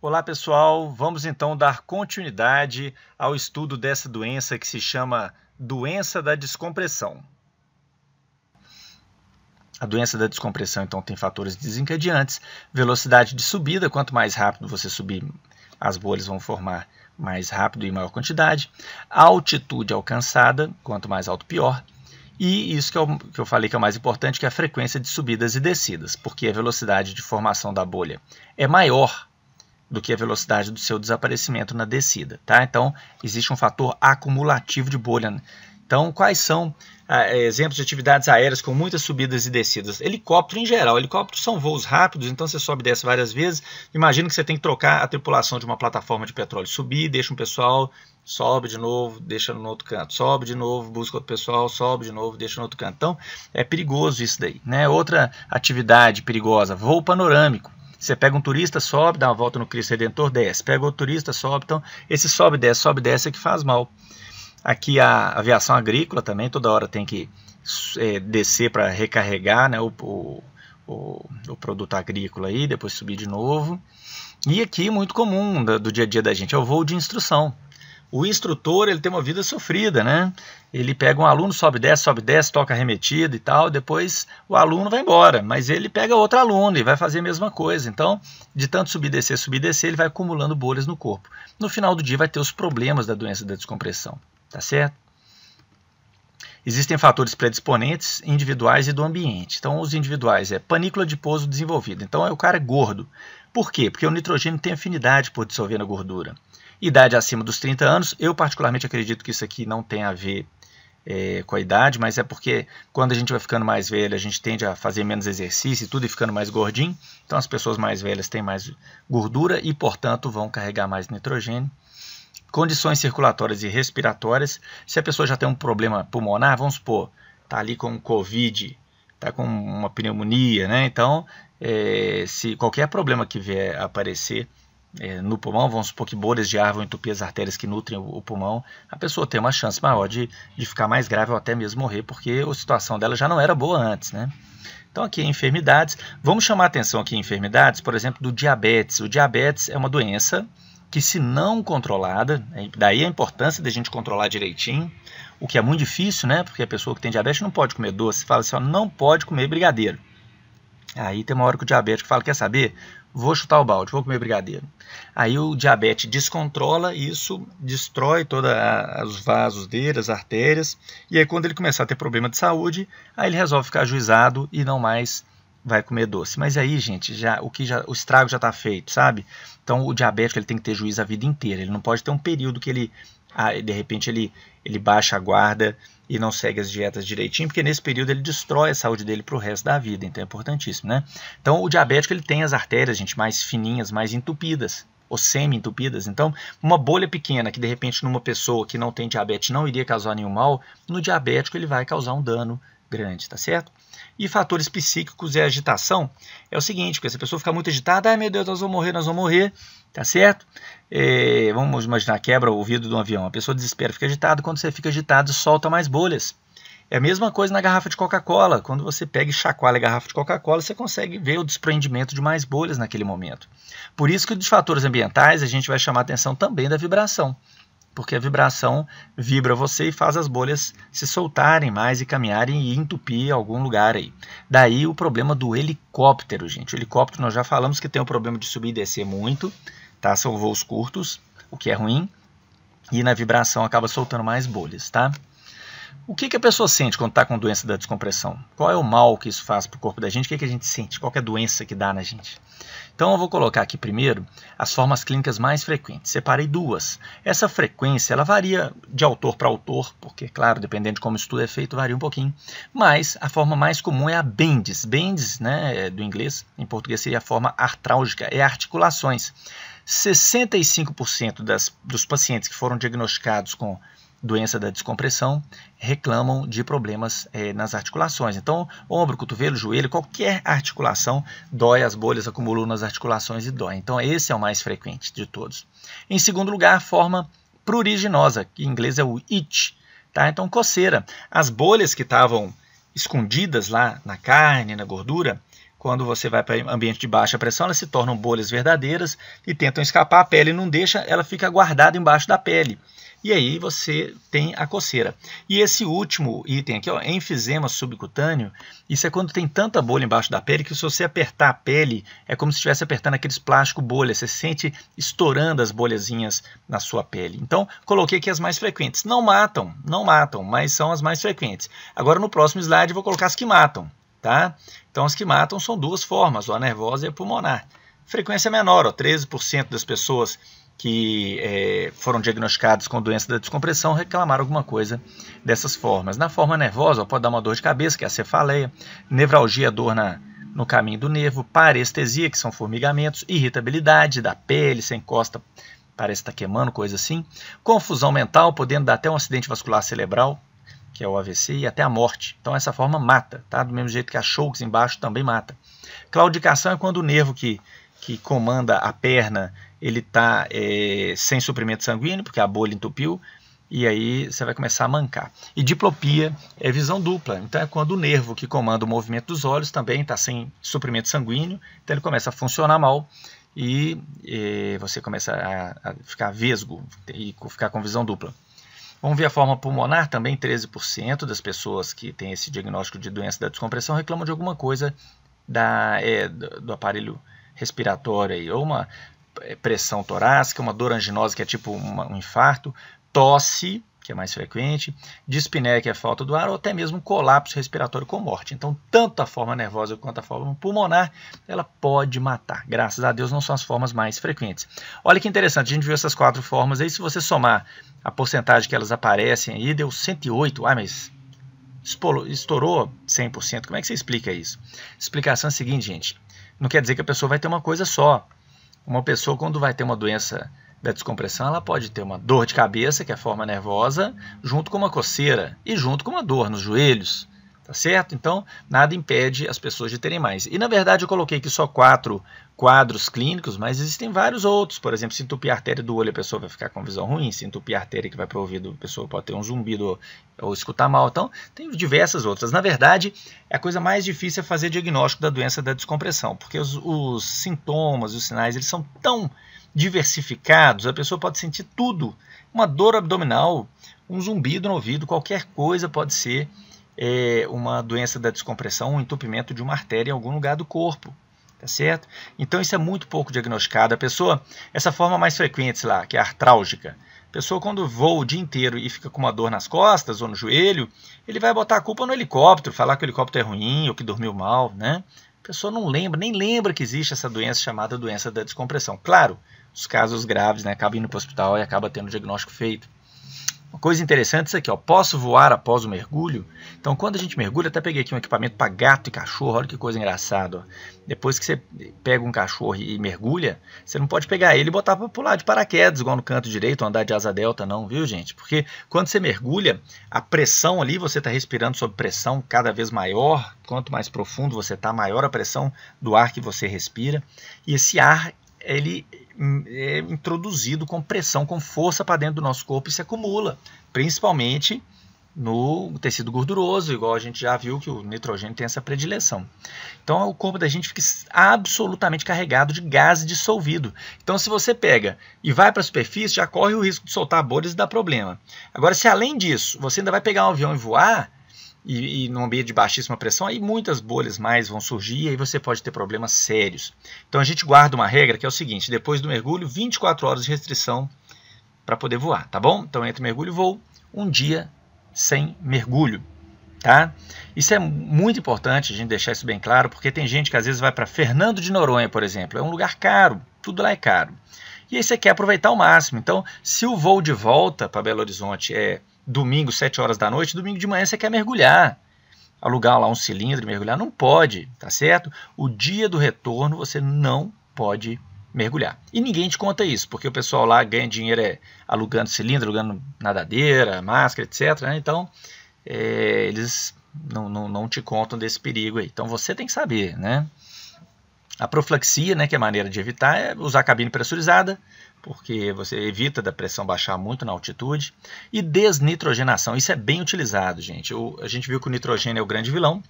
Olá pessoal, vamos então dar continuidade ao estudo dessa doença que se chama doença da descompressão. A doença da descompressão então tem fatores desencadeantes, velocidade de subida, quanto mais rápido você subir, as bolhas vão formar mais rápido e em maior quantidade, altitude alcançada, quanto mais alto pior, e isso que eu falei que é o mais importante, que é a frequência de subidas e descidas, porque a velocidade de formação da bolha é maior do que a velocidade do seu desaparecimento na descida, tá? Então, existe um fator acumulativo de bolha. Então, quais são exemplos de atividades aéreas com muitas subidas e descidas? Helicóptero em geral. Helicópteros são voos rápidos, então você sobe e desce várias vezes. Imagina que você tem que trocar a tripulação de uma plataforma de petróleo. Subir, deixa um pessoal, sobe de novo, deixa no outro canto. Sobe de novo, busca outro pessoal, sobe de novo, deixa no outro canto. Então, é perigoso isso daí, né? Outra atividade perigosa, voo panorâmico. Você pega um turista, sobe, dá uma volta no Cristo Redentor, desce. Pega outro turista, sobe. Então, esse sobe e desce é que faz mal. Aqui a aviação agrícola também, toda hora tem que descer para recarregar, né, o produto agrícola aí, depois subir de novo. E aqui, muito comum do dia a dia da gente, é o voo de instrução. O instrutor, ele tem uma vida sofrida, né? Ele pega um aluno, sobe e desce, toca arremetido e tal, depois o aluno vai embora, mas ele pega outro aluno e vai fazer a mesma coisa. Então, de tanto subir e descer, ele vai acumulando bolhas no corpo. No final do dia vai ter os problemas da doença da descompressão, tá certo? Existem fatores predisponentes individuais e do ambiente. Então, os individuais é panícula de pouso desenvolvida. Então, o cara é gordo. Por quê? Porque o nitrogênio tem afinidade por dissolver na gordura. Idade acima dos 30 anos, eu particularmente acredito que isso aqui não tem a ver com a idade, mas é porque quando a gente vai ficando mais velho, a gente tende a fazer menos exercício e tudo e ficando mais gordinho. Então as pessoas mais velhas têm mais gordura e, portanto, vão carregar mais nitrogênio. Condições circulatórias e respiratórias, se a pessoa já tem um problema pulmonar, vamos supor, está ali com Covid, está com uma pneumonia, né? Então, se qualquer problema que vier a aparecer no pulmão, vamos supor que bolhas de ar vão entupir as artérias que nutrem o pulmão, a pessoa tem uma chance maior de ficar mais grave ou até mesmo morrer, porque a situação dela já não era boa antes, né? Então aqui enfermidades, vamos chamar a atenção aqui em enfermidades, por exemplo, do diabetes. O diabetes é uma doença que, se não controlada, daí a importância da gente controlar direitinho, o que é muito difícil, né? Porque a pessoa que tem diabetes não pode comer doce, fala assim, ó, não pode comer brigadeiro. Aí tem uma hora que o diabético fala, quer saber? Vou chutar o balde, vou comer brigadeiro. Aí o diabetes descontrola, isso destrói todos os vasos dele, as artérias, e aí quando ele começar a ter problema de saúde, aí ele resolve ficar ajuizado e não mais vai comer doce. Mas aí, gente, o estrago já está feito, sabe? Então o diabético ele tem que ter juízo a vida inteira, ele não pode ter um período que ele, de repente, ele baixa a guarda e não segue as dietas direitinho, porque nesse período ele destrói a saúde dele para o resto da vida, então é importantíssimo, né? Então o diabético ele tem as artérias, gente, mais fininhas, mais entupidas, ou semi-entupidas. Então uma bolha pequena que de repente numa pessoa que não tem diabetes não iria causar nenhum mal, no diabético ele vai causar um dano grande, tá certo? E fatores psíquicos e agitação é o seguinte, porque se a pessoa ficar muito agitada, ai meu Deus, nós vamos morrer, tá certo? Vamos imaginar, quebra o vidro de um avião, a pessoa desespera, fica agitada, quando você fica agitado, solta mais bolhas. É a mesma coisa na garrafa de Coca-Cola, quando você pega e chacoalha a garrafa de Coca-Cola, você consegue ver o desprendimento de mais bolhas naquele momento. Por isso que dos fatores ambientais, a gente vai chamar a atenção também da vibração, porque a vibração vibra você e faz as bolhas se soltarem mais e caminharem e entupir algum lugar aí. Daí o problema do helicóptero, gente. O helicóptero nós já falamos que tem o problema de subir e descer muito, tá? São voos curtos, o que é ruim, e na vibração acaba soltando mais bolhas, tá? O que a pessoa sente quando está com doença da descompressão? Qual é o mal que isso faz para o corpo da gente? O que a gente sente? Qual é a doença que dá na gente? Então eu vou colocar aqui primeiro as formas clínicas mais frequentes. Separei duas. Essa frequência ela varia de autor para autor, porque, claro, dependendo de como o estudo é feito, varia um pouquinho. Mas a forma mais comum é a Bendis. Bendis, né, do inglês, em português seria a forma artrálgica, é articulações. 65% dos pacientes que foram diagnosticados com doença da descompressão reclamam de problemas nas articulações. Então, ombro, cotovelo, joelho, qualquer articulação dói, as bolhas acumulam nas articulações e dói. Então, esse é o mais frequente de todos. Em segundo lugar, a forma pruriginosa, que em inglês é o itch. Tá? Então, coceira. As bolhas que estavam escondidas lá na carne, na gordura, quando você vai para ambiente de baixa pressão, elas se tornam bolhas verdadeiras e tentam escapar, a pele não deixa, ela fica guardada embaixo da pele. E aí você tem a coceira. E esse último item aqui, ó, enfisema subcutâneo, isso é quando tem tanta bolha embaixo da pele que se você apertar a pele, é como se estivesse apertando aqueles plástico bolhas, você sente estourando as bolhazinhas na sua pele. Então, coloquei aqui as mais frequentes. Não matam, mas são as mais frequentes. Agora, no próximo slide, eu vou colocar as que matam, tá? Então, as que matam são duas formas, a nervosa e a pulmonar. Frequência menor, ó, 13% das pessoas que foram diagnosticados com doença da descompressão reclamaram alguma coisa dessas formas. Na forma nervosa, pode dar uma dor de cabeça, que é a cefaleia, nevralgia, dor no caminho do nervo, parestesia, que são formigamentos, irritabilidade da pele, você encosta, parece estar queimando, coisa assim, confusão mental, podendo dar até um acidente vascular cerebral, que é o AVC, e até a morte. Então essa forma mata, tá? Do mesmo jeito que a Chokes embaixo também mata. Claudicação é quando o nervo que comanda a perna, ele está sem suprimento sanguíneo, porque a bolha entupiu, e aí você vai começar a mancar. E diplopia é visão dupla, então é quando o nervo que comanda o movimento dos olhos também está sem suprimento sanguíneo, então ele começa a funcionar mal, e você começa a ficar vesgo e ficar com visão dupla. Vamos ver a forma pulmonar, também 13% das pessoas que têm esse diagnóstico de doença da descompressão reclamam de alguma coisa do aparelho respiratório, aí, ou uma pressão torácica, uma dor anginosa, que é tipo um infarto, tosse, que é mais frequente, dispneia, que é falta do ar, ou até mesmo colapso respiratório com morte. Então, tanto a forma nervosa quanto a forma pulmonar, ela pode matar. Graças a Deus, não são as formas mais frequentes. Olha que interessante, a gente viu essas 4 formas aí, se você somar a porcentagem que elas aparecem aí, deu 108. Ah, mas estourou 100%. Como é que você explica isso? A explicação é a seguinte, gente. Não quer dizer que a pessoa vai ter uma coisa só. Uma pessoa, quando vai ter uma doença da descompressão, ela pode ter uma dor de cabeça, que é a forma nervosa, junto com uma coceira e junto com uma dor nos joelhos, tá certo? Então, nada impede as pessoas de terem mais. E, na verdade, eu coloquei aqui só 4 quadros clínicos, mas existem vários outros. Por exemplo, se entupir a artéria do olho, a pessoa vai ficar com visão ruim. Se entupir a artéria que vai para o ouvido, a pessoa pode ter um zumbido ou escutar mal. Então, tem diversas outras. Na verdade, a coisa mais difícil é fazer diagnóstico da doença da descompressão, porque os sintomas, os sinais, eles são tão diversificados, a pessoa pode sentir tudo. Uma dor abdominal, um zumbido no ouvido, qualquer coisa pode ser uma doença da descompressão, um entupimento de uma artéria em algum lugar do corpo. Tá certo? Então isso é muito pouco diagnosticado. A pessoa, essa forma mais frequente, sei lá, que é a artrálgica, a pessoa quando voa o dia inteiro e fica com uma dor nas costas ou no joelho, ele vai botar a culpa no helicóptero, falar que o helicóptero é ruim ou que dormiu mal, né? A pessoa não lembra, nem lembra que existe essa doença chamada doença da descompressão. Claro, os casos graves, né, acaba indo para o hospital e acaba tendo o diagnóstico feito. Uma coisa interessante é isso aqui, ó, posso voar após o mergulho? Então, quando a gente mergulha, até peguei aqui um equipamento para gato e cachorro, olha que coisa engraçada. Ó. Depois que você pega um cachorro e mergulha, você não pode pegar ele e botar para pular de paraquedas, igual no canto direito, ou andar de asa delta, não, viu, gente? Porque quando você mergulha, a pressão ali, você está respirando sob pressão cada vez maior, quanto mais profundo você está, maior a pressão do ar que você respira, e esse ar, ele é introduzido com pressão, com força para dentro do nosso corpo e se acumula, principalmente no tecido gorduroso, igual a gente já viu que o nitrogênio tem essa predileção. Então o corpo da gente fica absolutamente carregado de gás dissolvido. Então se você pega e vai para a superfície, já corre o risco de soltar bolhas e dar problema. Agora, se além disso, você ainda vai pegar um avião e voar, e num ambiente de baixíssima pressão, aí muitas bolhas mais vão surgir e aí você pode ter problemas sérios. Então a gente guarda uma regra que é o seguinte, depois do mergulho, 24 horas de restrição para poder voar, tá bom? Então entre mergulho e voo, um dia sem mergulho, tá? Isso é muito importante a gente deixar isso bem claro, porque tem gente que às vezes vai para Fernando de Noronha, por exemplo, é um lugar caro, tudo lá é caro. E aí você quer aproveitar ao máximo. Então, se o voo de volta para Belo Horizonte é domingo, 7 horas da noite, domingo de manhã você quer mergulhar, alugar lá um cilindro e mergulhar, não pode, tá certo? O dia do retorno você não pode mergulhar. E ninguém te conta isso, porque o pessoal lá ganha dinheiro alugando cilindro, alugando nadadeira, máscara, etc. Né? Então, eles não te contam desse perigo aí. Então você tem que saber, né? A profilaxia, né, que é a maneira de evitar, é usar a cabine pressurizada, porque você evita da pressão baixar muito na altitude. E desnitrogenação, isso é bem utilizado, gente. A gente viu que o nitrogênio é o grande vilão.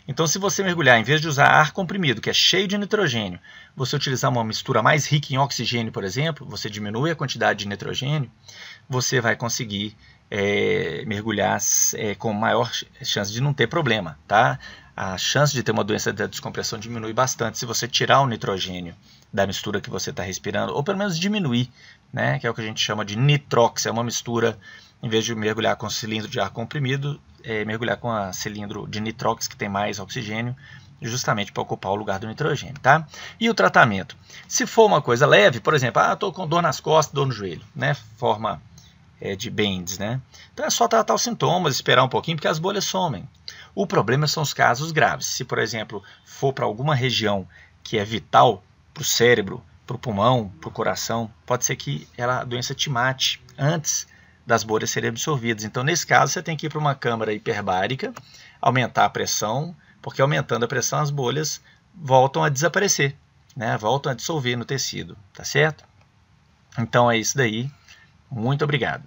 Então, se você mergulhar, em vez de usar ar comprimido, que é cheio de nitrogênio, você utilizar uma mistura mais rica em oxigênio, por exemplo, você diminui a quantidade de nitrogênio, você vai conseguir mergulhar com maior chance de não ter problema, tá? A chance de ter uma doença da descompressão diminui bastante se você tirar o nitrogênio da mistura que você está respirando, ou pelo menos diminuir, né, que é o que a gente chama de nitrox, é uma mistura, em vez de mergulhar com cilindro de ar comprimido, mergulhar com a cilindro de nitrox, que tem mais oxigênio, justamente para ocupar o lugar do nitrogênio, tá? E o tratamento? Se for uma coisa leve, por exemplo, estou com dor nas costas, dor no joelho, né, forma de Bendis, né? Então é só tratar os sintomas, esperar um pouquinho, porque as bolhas somem. O problema são os casos graves. Se, por exemplo, for para alguma região que é vital para o cérebro, para o pulmão, para o coração, pode ser que a doença te mate antes das bolhas serem absorvidas. Então, nesse caso, você tem que ir para uma câmara hiperbárica, aumentar a pressão, porque aumentando a pressão as bolhas voltam a desaparecer, né? Voltam a dissolver no tecido, tá certo? Então é isso daí. Muito obrigado.